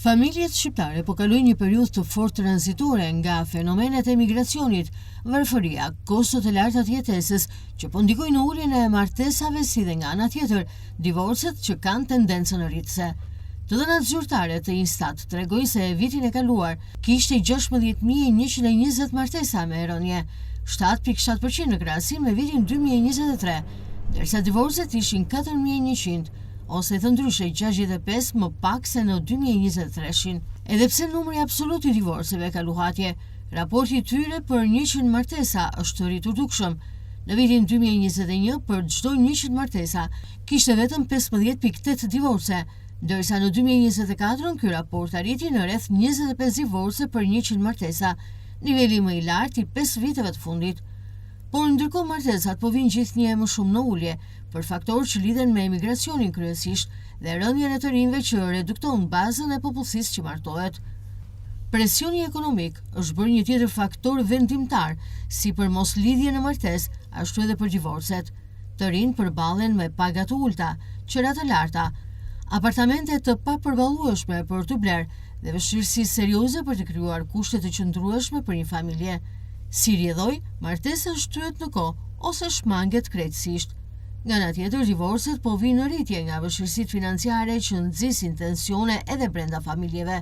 Familjet shqiptare po kalojnë një periudhë të fortë tranzitore nga fenomenet e migracionit, varfëria, kostot e larta të jetesës që po ndikojnë në uljen e martesave si dhe nga ana tjetër, divorcet që kanë tendencën rritëse. Të dhënat zyrtare të Instat tregojnë se vitin e kaluar kishte 16.120 martesa me rënje, 7.7% në krahasim me vitin 2023, ndërsa divorcet ishin 4.100, ose të ndryshe 65 më pak se në 2023. Edhe pse numri absolut i divorceve ka luhatje, raporti i tyre për 100 martesa është rritur dukshëm. Në vitin 2021 për çdo 100 martesa kishte vetëm 15.8 divorce, ndërsa në 2024 ky raport arriti në rreth 25 divorce për 100 martesa, niveli më i lartë i 5 viteve të fundit. Por ndërkohë martesat po vinë gjithnjë më shumë në ulje, për faktorë që lidhen me emigracionin kryesisht dhe rënien e të rinjve që redukton bazën e popullsisë që martohet. Presioni ekonomik është bërë një tjetër faktor vendimtar, si për mos lidhje në martesë, ashtu edhe për divorcet. Të rinj përballen me paga të ulta, qëra të larta, apartamente të papërballueshme për të bler dhe vështirësi serioze për të krijuar kushte të qëndrueshme për një familje. Si rjedhoj, martesa shtyhet në kohë ose shmanget krejtësisht. Nga ana tjetër, divorcet po vinë në rritje nga vështirësitë financiare që nxisin tensione edhe brenda familjeve.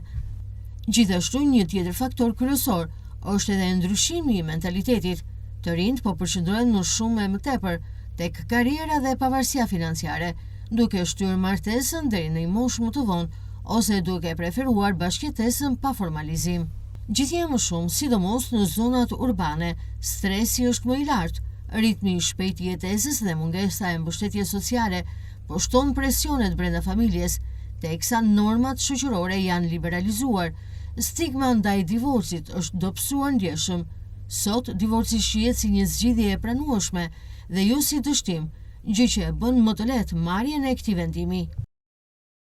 Gjithashtu, një tjetër faktor kryesor është edhe ndryshimi i mentalitetit. Të rinjt po përqendrohen më shumë më tepër tek karriera dhe pavarësia financiare, duke shtyrë martesën deri në një moshë më të vonë ose duke preferuar bashkëjetesën pa formalizim. Gjithnjë më shumë, sidomos në zonat urbane, stresi është më i lartë, ritmi i shpejtë i jetesës dhe mungesa e mbështetjes sociale po shton presionet brenda familjes, teksa normat shoqërore janë liberalizuar. Stigma ndaj divorcit është dobësuar ndjeshëm. Sot divorci shihet si një zgjidhje e pranueshme dhe jo si dështim, gjë që e bën më të lehtë marrjen e këtij vendimi.